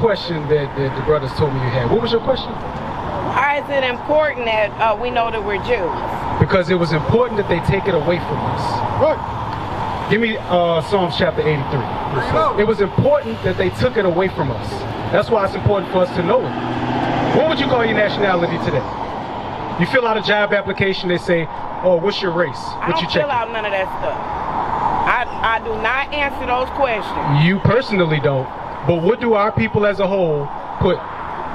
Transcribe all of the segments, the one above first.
question that the brothers told me you had. What was your question? Why is it important that we know that we're Jews? Because it was important that they take it away from us. Right. Give me Psalms chapter 83. It was important that they took it away from us. That's why it's important for us to know it. What would you call your nationality today? You fill out a job application, they say, oh, what's your race? I don't fill out none of that stuff. I do not answer those questions. You personally don't. But what do our people as a whole put?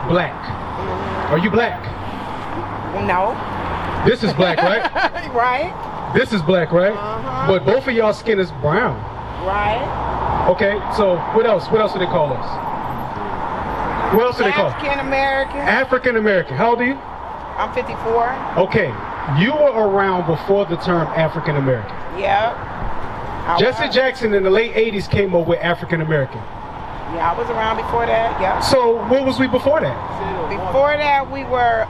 Black. Are you black? No. This is black, right? Right. This is black, right? But both of y'all skin is brown. Right. Okay, so what else? What else do they call us? What else do they call us? African American. African American. How old are you? I'm 54. Okay, you were around before the term African American. Yeah. Jesse Jackson in the late 80s came up with African American. Yeah, I was around before that, yeah. So what was we before that? Before that we were,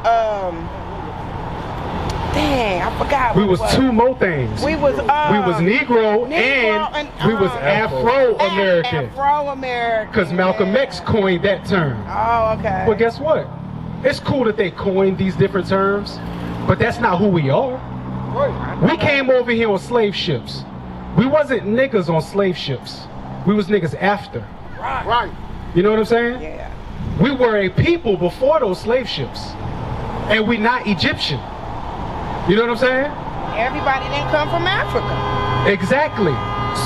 dang, I forgot what we was two more things. We was Negro and we was Afro-American. Afro-American. Because Malcolm X coined that term. Oh, okay. Well, guess what? It's cool that they coined these different terms, but that's not who we are. We came over here on slave ships. We wasn't niggas on slave ships. We was niggas after. Right. You know what I'm saying? Yeah. We were a people before those slave ships. And we not Egyptian. You know what I'm saying? Everybody didn't come from Africa. Exactly.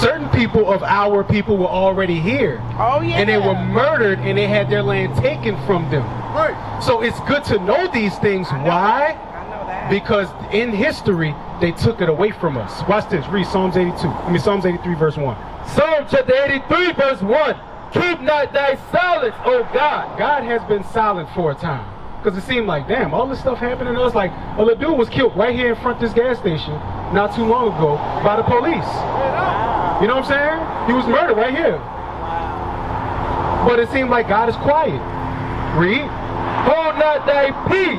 Certain people of our people were already here. Oh, yeah. And they were murdered and they had their land taken from them. Right. So it's good to know these things. Why? I know that. Because in history, they took it away from us. Watch this. Read Psalms 82. Psalms 83 verse 1. Psalm chapter 83 verse 1. Keep not thy silence, O God. God has been silent for a time. Because it seemed like, damn, all this stuff happening to us. Like, a little dude was killed right here in front of this gas station not too long ago by the police. You know what I'm saying? He was murdered right here. But it seemed like God is quiet. Read. Hold not thy peace,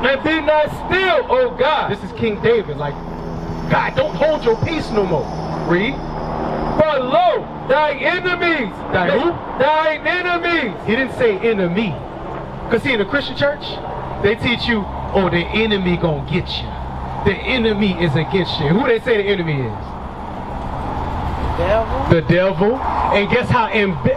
and be not still, O God. This is King David. Like, God, don't hold your peace no more. Read. For lo, thy enemies. Thy who? Thine enemies. He didn't say enemy. Because see, in the Christian church, they teach you, oh, the enemy gonna get you. The enemy is against you. Who they say the enemy is? Devil. The devil. And guess how,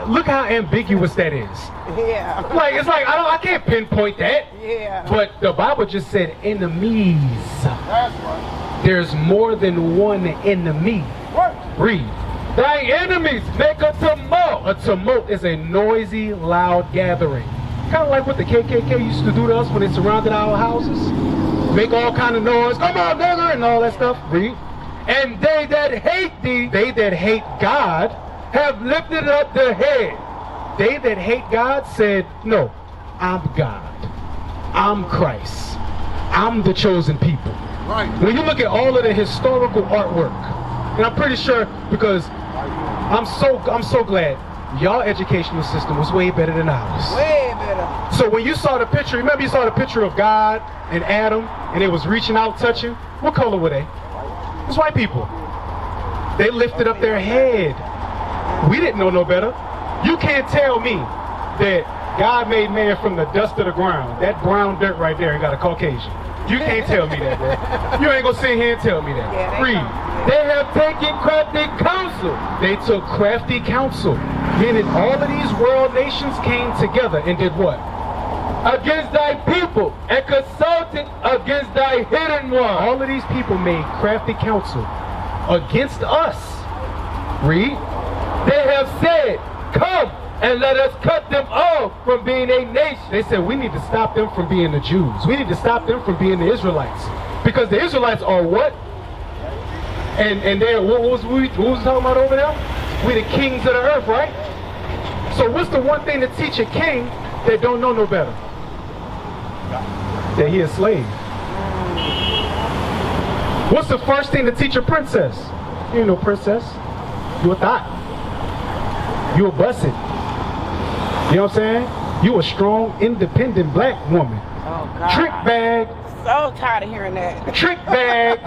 look how ambiguous that is. Yeah. Like, it's like, I can't pinpoint that. Yeah. But the Bible just said enemies. That's right. There's more than one enemy. Right. Read. Thy enemies make a tumult. A tumult is a noisy, loud gathering. Kind of like what the KKK used to do to us when they surrounded our houses. Make all kind of noise, come on nigger, and all that stuff. Read. And they that hate thee, They that hate God, have lifted up their head. they that hate God said, no, I'm God. I'm Christ. I'm the chosen people. Right. When you look at all of the historical artwork, and I'm pretty sure because I'm so glad y'all educational system was way better than ours. Way better. So when you saw the picture, remember you saw the picture of God and Adam, and they was reaching out, touching. What color were they? It's white people. They lifted up their head. We didn't know no better. You can't tell me that God made man from the dust of the ground. That brown dirt right there and got a Caucasian. You can't tell me that, bro. You ain't gonna sit here and tell me that. Yeah, Read. They have taken crafty counsel. They took crafty counsel, meaning all of these world nations came together and did what? Against thy people, and consulted against thy hidden one. All of these people made crafty counsel against us. Read. They have said, come and let us cut them off from being a nation. They said we need to stop them from being the Jews. We need to stop them from being the Israelites. Because the Israelites are what? And they're, what was we talking about over there? We the kings of the earth, right? So what's the one thing to teach a king that don't know no better? That he a slave. What's the first thing to teach a princess? You ain't no princess. You a thought. You a busted. You know what I'm saying? You a strong, independent black woman. Oh, God. Trick bag. So tired of hearing that. Trick bag.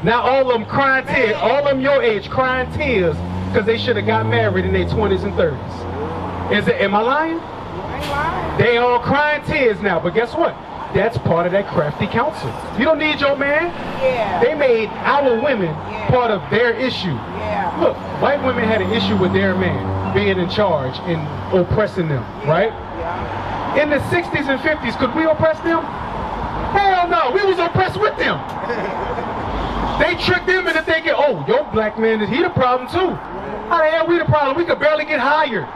Now all of them crying tears. All of them your age crying tears because they should have got married in their 20s and 30s. Am I lying? ain't lying. They all crying tears now, but guess what? That's part of that crafty council. You don't need your man. Yeah. They made our women part of their issue. Yeah. Look, white women had an issue with their man being in charge and oppressing them, right? Yeah. In the 60s and 50s, could we oppress them? Hell no, we was oppressed with them. They tricked them into thinking, oh, your black man, he the problem too. How the hell we the problem? We could barely get hired.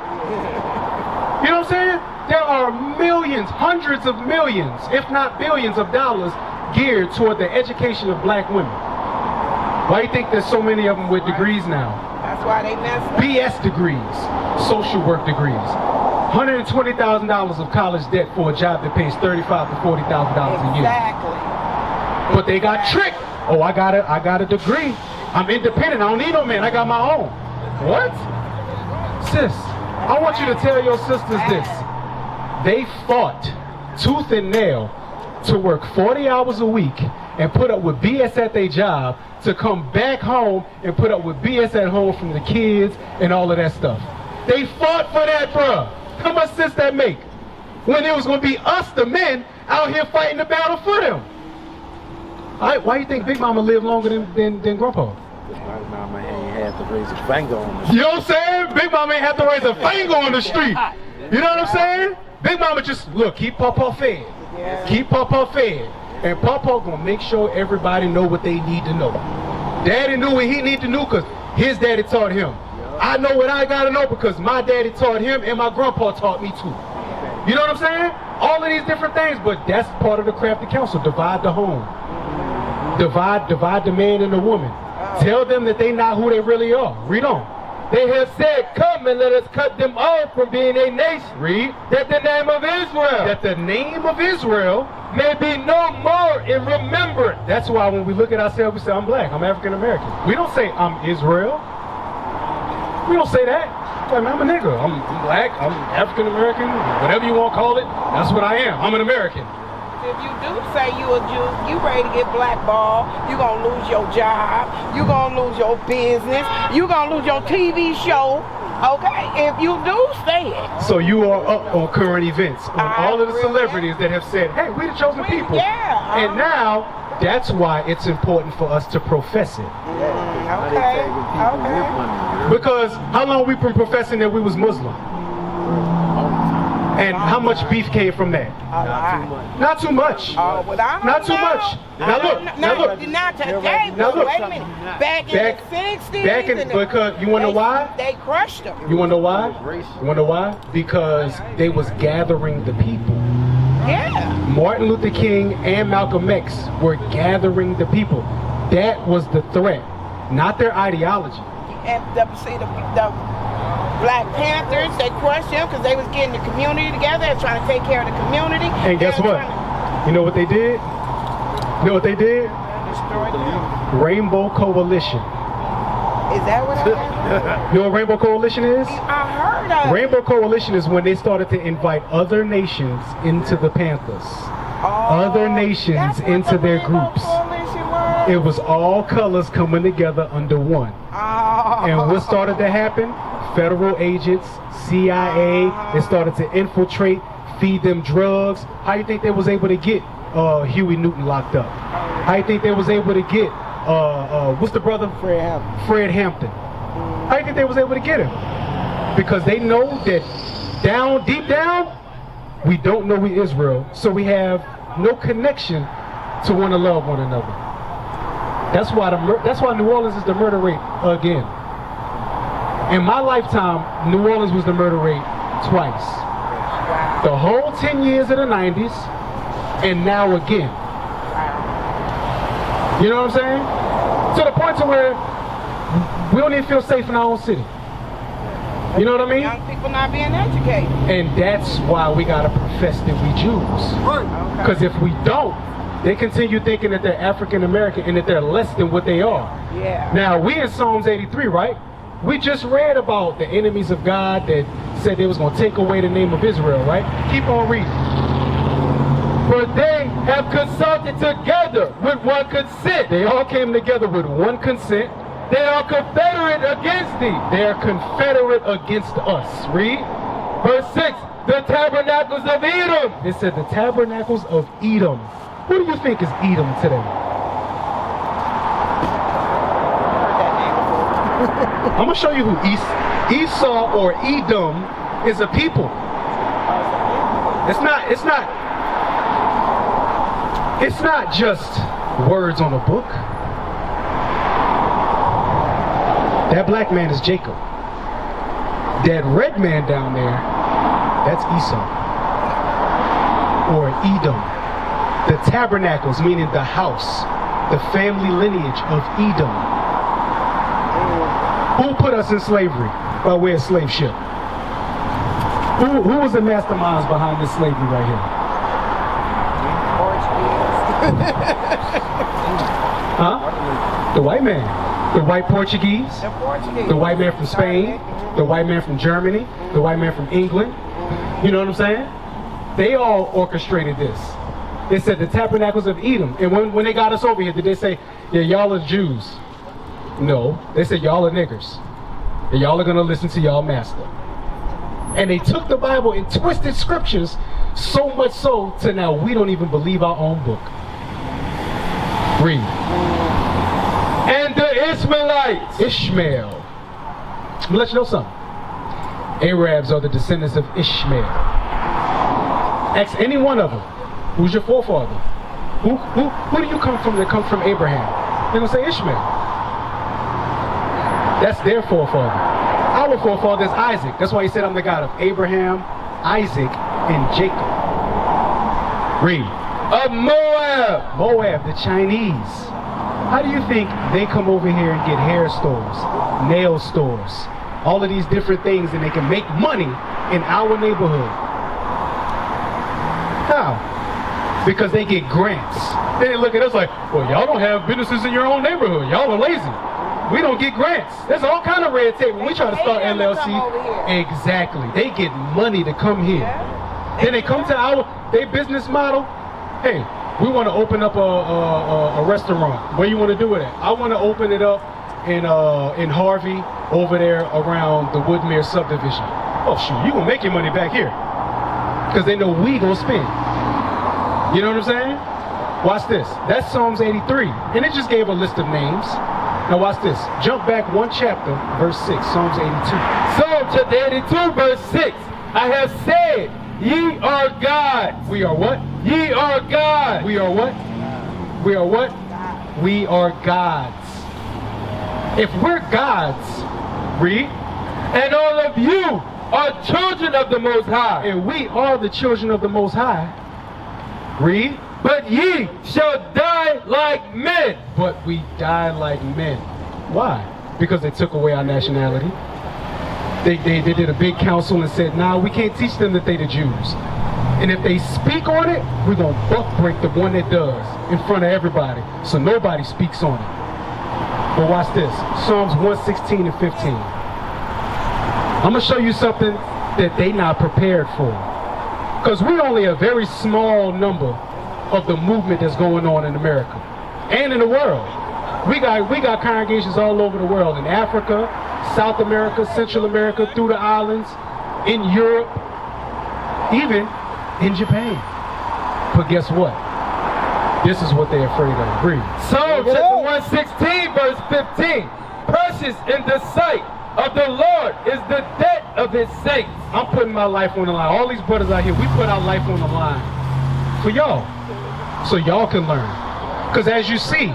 You know what I'm saying? There are millions, hundreds of millions, if not billions of dollars geared toward the education of black women. Why do you think there's so many of them with degrees now? That's why they messed up. BS degrees, social work degrees. $120,000 of college debt for a job that pays $35,000 to $40,000 a year. Exactly. But they got tricked. Oh, I got a degree. I'm independent. I don't need no man. I got my own. What? Sis, I want you to tell your sisters this. They fought tooth and nail to work 40 hours a week and put up with BS at their job to come back home and put up with BS at home from the kids and all of that stuff. They fought for that, bruh. How much sense that make? When it was going to be us, the men, out here fighting the battle for them. Why do you think Big Mama lived longer than Grandpa? Big Mama ain't had to raise a finger on the street. You know what I'm saying? Big Mama ain't have to raise a finger on the street. You know what I'm saying? Big Mama just, look, keep Pawpaw fed. Yeah. Keep Pawpaw fed. And Pawpaw gonna make sure everybody know what they need to know. Daddy knew what he need to know because his daddy taught him. I know what I gotta know because my daddy taught him and my grandpa taught me too. You know what I'm saying? All of these different things, but that's part of the crafty council. Divide the home. Divide the man and the woman. Tell them that they not who they really are. Read on. They have said, come and let us cut them off from being a nation. Read. That the name of Israel That the name of Israel. may be no more in remembrance. That's why when we look at ourselves, we say, I'm black, I'm African American. We don't say, I'm Israel. We don't say that. Like, man, I'm a nigga. I'm black, I'm African American, whatever you want to call it. That's what I am. I'm an American. If you do say you a Jew, you ready to get blackballed, you gonna lose your job, you gonna lose your business, you gonna lose your TV show, okay? If you do say it. So you are up on current events, on all of the really celebrities that have said, hey, we the chosen people. Yeah. And now, that's why it's important for us to profess it. Okay. Okay. Because how long we been professing that we was Muslim? And how much beef came from that? Not too much. Oh, well, I don't Not too know. much. Now look. Now look. Not today. Now But look. wait a minute. Back in the 60s. Back in, because you wanna know why? They crushed them. You wanna know why? You wanna know why? Because they was gathering the people. Yeah. Martin Luther King and Malcolm X were gathering the people. That was the threat, not their ideology. And the Black Panthers, they crushed them because they was getting the community together and trying to take care of the community. And guess what? You know what they did? You know what they did? Destroy them. Rainbow Coalition. Is that what I You know what Rainbow Coalition is? I heard of? Rainbow Coalition is when they started to invite other nations into the Panthers. Other nations That's what into the their Rainbow groups. Coalition was? It was all colors coming together under one. Oh. And what started to happen? Federal agents, CIA, they started to infiltrate, feed them drugs. How you think they was able to get Huey Newton locked up? How you think they was able to get what's the brother? Fred Hampton. How you think they was able to get him? Because they know that deep down, we don't know we Israel, so we have no connection to want to love one another. That's why New Orleans is the murder rate again. In my lifetime, New Orleans was the murder rate twice. The whole 10 years of the 90s, and now again. You know what I'm saying? To the point to where we don't even feel safe in our own city. You know what I mean? Young people not being educated. And that's why we gotta profess that we Jews. Because if we don't, they continue thinking that they're African American and that they're less than what they are. Yeah. Now, we in Psalms 83, right? We just read about the enemies of God that said they was going to take away the name of Israel, right? Keep on reading. For they have consulted together with one consent. They all came together with one consent. They are confederate against thee. They are confederate against us. Read. Verse 6, the tabernacles of Edom. It said the tabernacles of Edom. Who do you think is Edom today? I'm gonna show you who Esau or Edom is a people. It's not just words on a book. That black man is Jacob. That red man down there, that's Esau or Edom. The tabernacles, meaning the house, the family lineage of Edom. Who put us in slavery by way of slave ship? Who was the masterminds behind this slavery right here? Huh? The white man. The white Portuguese. The white man from Spain. The white man from Germany. The white man from England. You know what I'm saying? They all orchestrated this. They said the tabernacles of Edom. And when they got us over here, did they say, yeah, y'all are Jews? No. They said, y'all are niggers. And y'all are going to listen to y'all master. And they took the Bible and twisted scriptures so much so to now we don't even believe our own book. Read. And the Ishmaelites. Ishmael. I'm gonna let you know something. Arabs are the descendants of Ishmael. Ask any one of them, who's your forefather? Who do you come from that comes from Abraham? They're gonna say Ishmael. That's their forefather. Our forefather is Isaac. That's why he said, I'm the God of Abraham, Isaac, and Jacob. Read. Of Moab. Moab, the Chinese. How do you think they come over here and get hair stores, nail stores, all of these different things, and they can make money in our neighborhood? How? Because they get grants. They look at us like, well, y'all don't have businesses in your own neighborhood. Y'all are lazy. We don't get grants. There's all kind of red tape when we try to start LLC. Exactly. They get money to come here. Then they come to their business model. Hey, we want to open up a restaurant. Where you want to do it at? I want to open it up in Harvey, over there around the Woodmere subdivision. Oh shoot, you gonna make your money back here. Because they know we gonna spend. You know what I'm saying? Watch this. That's Psalms 83. And it just gave a list of names. Now watch this. Jump back one chapter, verse 6, Psalms 82. Psalm chapter 82, verse 6. I have said, ye are gods. We are what? Ye are gods. We are what? We are what? We are gods. If we're gods, read. And all of you are children of the Most High. And we are the children of the Most High. Read. But ye shall die like men. But we die like men. Why? Because they took away our nationality. They did a big council and said, nah, we can't teach them that they the Jews. And if they speak on it, we're going to buck break the one that does in front of everybody. So nobody speaks on it. But watch this. Psalms 116 and 15. I'm going to show you something that they not prepared for. Because we're only a very small number of the movement that's going on in America and in the world. We got congregations all over the world, in Africa, South America, Central America, through the islands, in Europe, even in Japan. But guess what? This is what they're afraid of. Read. Psalm chapter 116, verse 15. Precious in the sight of the Lord is the death of his saints. I'm putting my life on the line. All these brothers out here, we put our life on the line for y'all, so y'all can learn. Because as you see,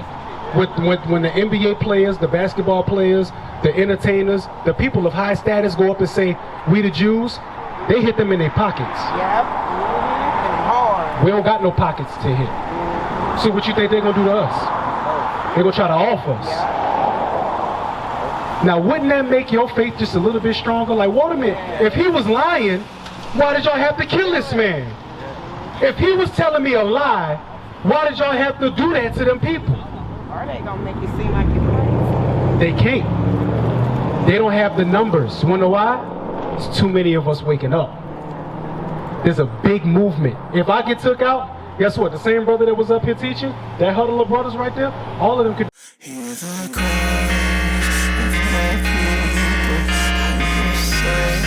when the NBA players, the basketball players, the entertainers, the people of high status go up and say, we the Jews, they hit them in their pockets. Yep. Hard. We don't got no pockets to hit. So what you think they're going to do to us? They're going to try to off us. Now, wouldn't that make your faith just a little bit stronger? Like, wait a minute, if he was lying, why did y'all have to kill this man? If he was telling me a lie, why did y'all have to do that to them people? Or they gonna make you seem like you're crazy. They can't. They don't have the numbers. You wanna know why? It's too many of us waking up. There's a big movement. If I get took out, guess what? The same brother that was up here teaching, that huddle of brothers right there, all of them could. Here's a call of my people. I will say,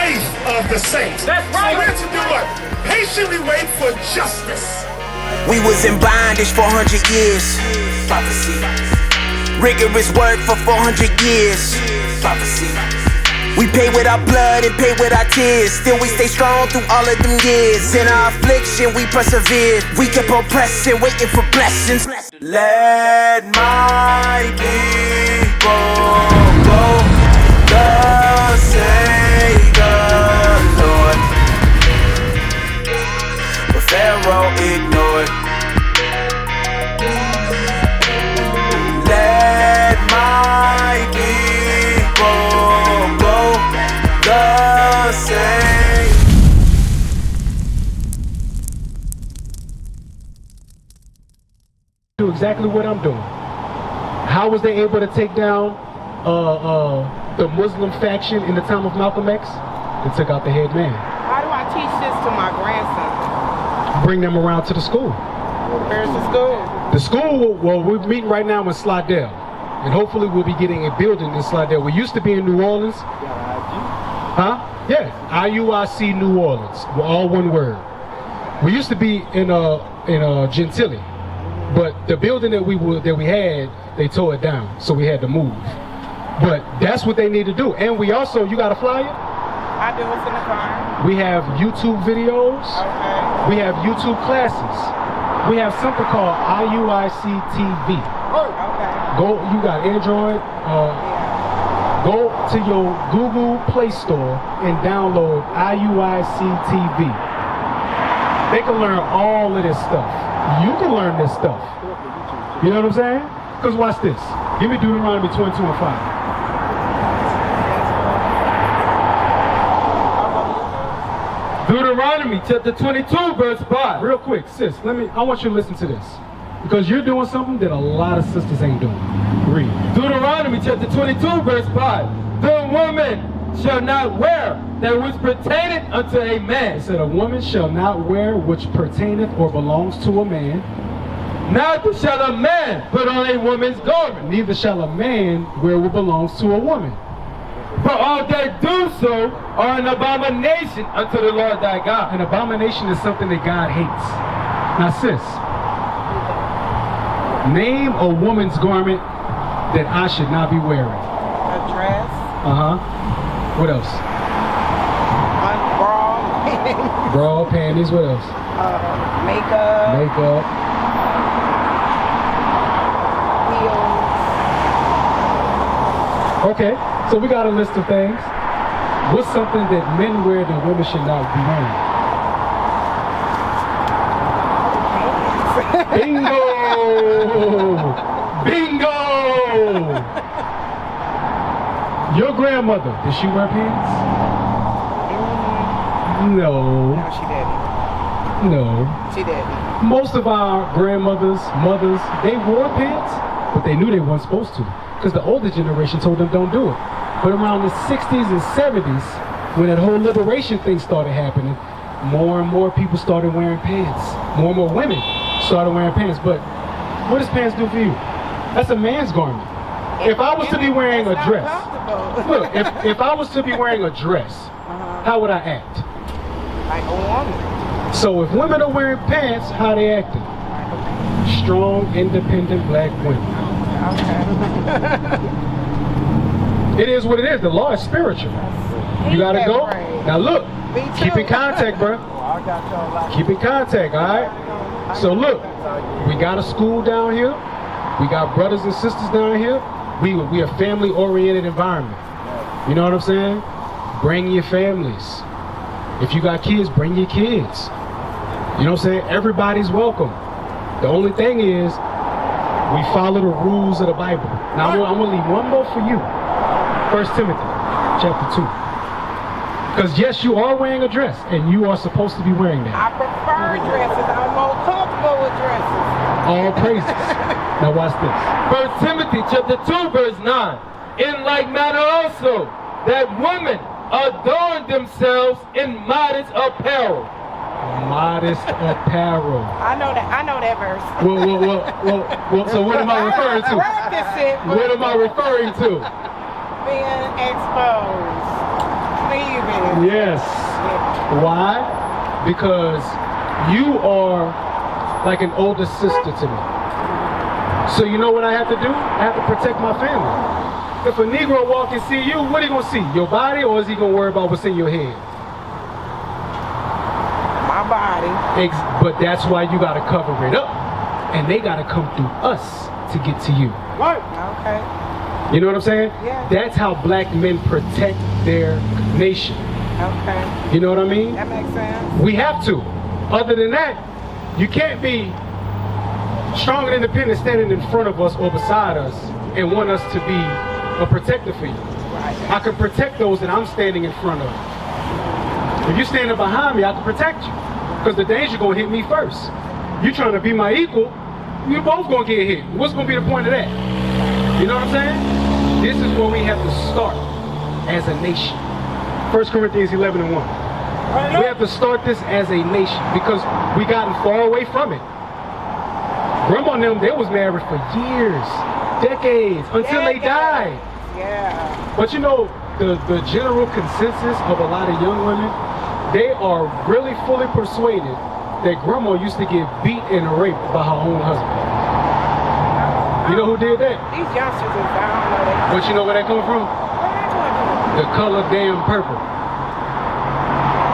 faith of the saints. That's right. So we're to do what? Patiently wait for justice. We was in bondage for 100 years. Prophecy. Rigorous work for 400 years. Prophecy. We pay with our blood and pay with our tears. Still we stay strong through all of them years. In our affliction we persevered. We kept on pressing, waiting for blessings. Let my people go. Thus say the Lord. But Pharaoh ignored. Let my people go. Thus say. Do exactly what I'm doing. How was they able to take down the Muslim faction in the time of Malcolm X? They took out the head man. How do I teach this to my grandson? Bring them around to the school. Where's the school? The school, well, we're meeting right now in Slidell. And hopefully we'll be getting a building in Slidell. We used to be in New Orleans. Huh? Yeah, IUIC New Orleans. We're all one word. We used to be in Gentilly. But the building that we had, they tore it down. So we had to move. But that's what they need to do. And we also, you got a flyer? I do. What's in the car? We have YouTube videos. Okay. We have YouTube classes. We have something called IUIC TV. Okay. Go, you got Android. Go to your Google Play Store and download IUIC TV. They can learn all of this stuff. You can learn this stuff. You know what I'm saying? Because watch this. Give me Deuteronomy 22 and 5. Deuteronomy chapter 22 verse 5. Real quick, sis, I want you to listen to this. Because you're doing something that a lot of sisters ain't doing. Read. Deuteronomy chapter 22 verse 5. The woman shall not wear that which pertaineth unto a man. It said a woman shall not wear which pertaineth or belongs to a man. Neither shall a man put on a woman's garment. Neither shall a man wear what belongs to a woman. For all that do so are an abomination unto the Lord thy God. An abomination is something that God hates. Now sis, name a woman's garment that I should not be wearing. A dress. Uh-huh. What else? Bra. Bra, panties, what else? Makeup. Makeup. Heels. Okay, so we got a list of things. What's something that men wear that women should not be wearing? Bingo! Bingo! Your grandmother, did she wear pants? No. No, she didn't. No. She didn't. Most of our grandmothers, mothers, they wore pants, but they knew they weren't supposed to. Because the older generation told them don't do it. But around the 60s and 70s, when that whole liberation thing started happening, more and more people started wearing pants. More and more women started wearing pants. But what does pants do for you? That's a man's garment. If I was to be wearing a dress, look, if I was to be wearing a dress, how would I act? Like a woman. So if women are wearing pants, how they acting? Strong, independent black women. It is what it is. The law is spiritual. You gotta go. Now look, keep in contact, bro. Keep in contact, all right? So look, we got a school down here. We got brothers and sisters down here. We a family-oriented environment. You know what I'm saying? Bring your families. If you got kids, bring your kids. You know what I'm saying? Everybody's welcome. The only thing is, we follow the rules of the Bible. Now I'm gonna leave one more for you. 1 Timothy chapter 2. Because yes, you are wearing a dress, and you are supposed to be wearing that. I prefer dresses. I'm more comfortable with dresses. All praises. Now watch this. 1 Timothy chapter 2 verse 9. In like manner also, that women adorn themselves in modest apparel. Modest apparel. I know that verse. Well, so what am I referring to? Practice it. What am I referring to? Being exposed. leaving. Yes. Why? Because you are like an older sister to me. So you know what I have to do? I have to protect my family. If a Negro walk and see you, what are you going to see? Your body, or is he going to worry about what's in your head? My body. But that's why you got to cover it up. And they got to come through us to get to you. Right. Okay. You know what I'm saying? Yeah. That's how black men protect their nation. Okay. You know what I mean? That makes sense. We have to. Other than that, you can't be strong and independent standing in front of us or beside us and want us to be a protector for you. Right. I can protect those that I'm standing in front of. If you're standing behind me, I can protect you. Because the danger gonna hit me first. You trying to be my equal, you both gonna get hit. What's gonna be the point of that? You know what I'm saying? This is where we have to start as a nation. 1 Corinthians 11 and 1. We have to start this as a nation because we gotten far away from it. Grandma and them, they was married for years, decades, until they died. Yeah. But you know, the general consensus of a lot of young women, they are really fully persuaded that grandma used to get beat and raped by her own husband. You know who did that? These youngsters is down. But you know where that come from? The color damn purple.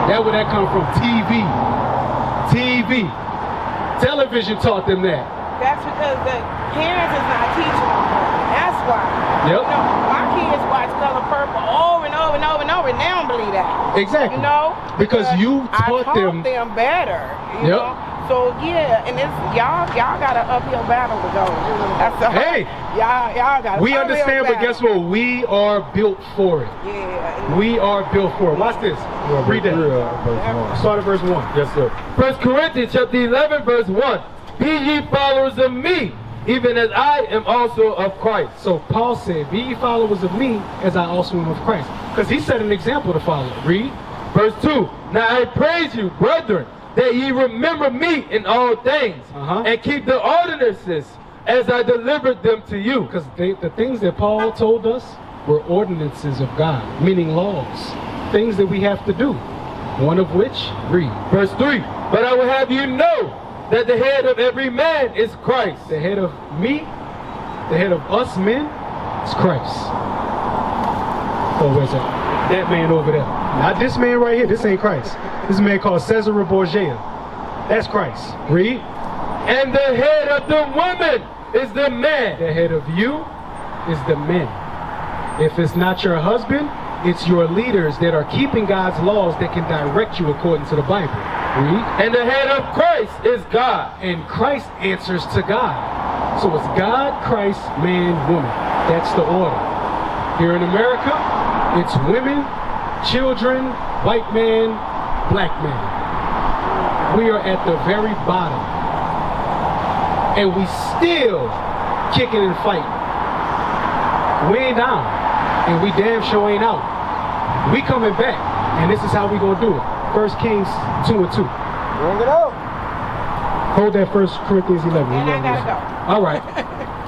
That where that come from? TV. Television taught them that. That's because the parents is not teaching them. That's why. Yep. You know, my kids watch Color Purple over and over and over and over, and they don't believe that. Exactly. You know? Because you taught I them better. You know? So yeah, and it's y'all got an uphill battle to go. That's Hey, y'all got. We understand, but guess what? We are built for it. Yeah. We are built for it. Watch this. Read that. Start at verse 1. Yes, sir. 1 Corinthians chapter 11, verse 1. Be ye followers of me, even as I am also of Christ. So Paul said, be ye followers of me, as I also am of Christ. Because he set an example to follow. Read. Verse 2. Now I praise you, brethren, that ye remember me in all things, and keep the ordinances as I delivered them to you. Because the things that Paul told us were ordinances of God, meaning laws, things that we have to do. One of which, read. Verse 3. But I will have you know that the head of every man is Christ. The head of me, the head of us men, is Christ. Oh, where's that? That man over there. Not this man right here. This ain't Christ. This is a man called Cesare Borgia. That's Christ. Read. And the head of the woman is the man. The head of you is the men. If it's not your husband, it's your leaders that are keeping God's laws that can direct you according to the Bible. Read. And the head of Christ is God. And Christ answers to God. So it's God, Christ, man, woman. That's the order. Here in America, it's women, children, white man, black man. We are at the very bottom. And we still kicking and fighting. We ain't down. And we damn sure ain't out. We coming back. And this is how we gonna do it. 1 Kings 2 and 2. Bring it up. Hold that 1 Corinthians 11. And I gotta go. All right.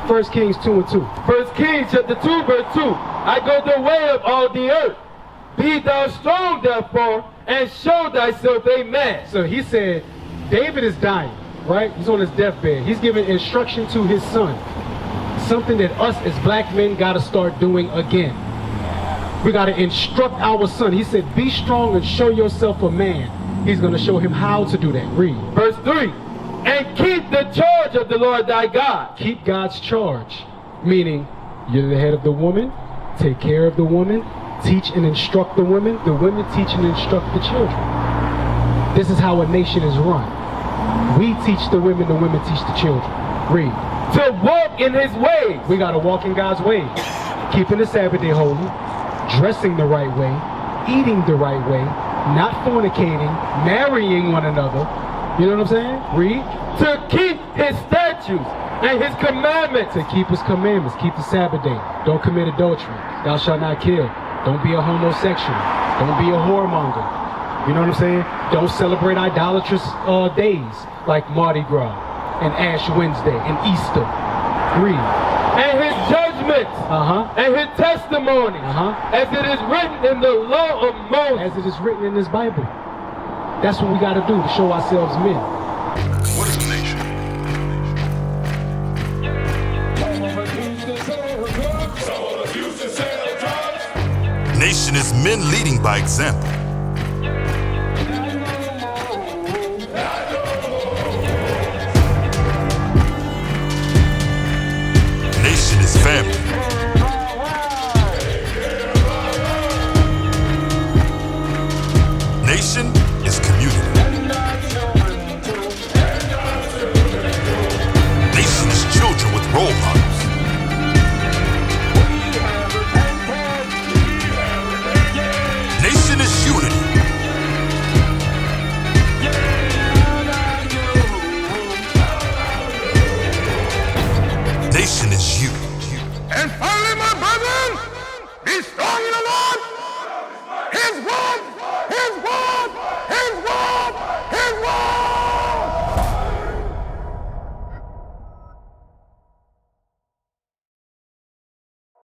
1 Kings 2 and 2. 1 Kings chapter 2, verse 2. I go the way of all the earth. Be thou strong, therefore, and show thyself a man. So he said, David is dying, right? He's on his deathbed. He's giving instruction to his son. Something that us as black men got to start doing again. We got to instruct our son. He said, be strong and show yourself a man. He's going to show him how to do that. Read. Verse 3. And keep the charge of the Lord thy God. Keep God's charge. Meaning, you're the head of the woman. Take care of the woman. Teach and instruct the women. The women teach and instruct the children. This is how a nation is run. We teach the women teach the children. Read. To walk in his ways. We got to walk in God's ways. Keeping the Sabbath day holy. Dressing the right way. Eating the right way. Not fornicating. Marrying one another. You know what I'm saying? Read. To keep his statutes and his commandments. To keep his commandments. Keep the Sabbath day. Don't commit adultery. Thou shalt not kill. Don't be a homosexual. Don't be a whoremonger. You know what I'm saying? Don't celebrate idolatrous days like Mardi Gras and Ash Wednesday and Easter. Read. And his judgments judgments and his testimonies, as it is written in the law of Moses. As it is written in this Bible. That's what we got to do to show ourselves men. What is a nation? Nation is men leading by example. Nation is family.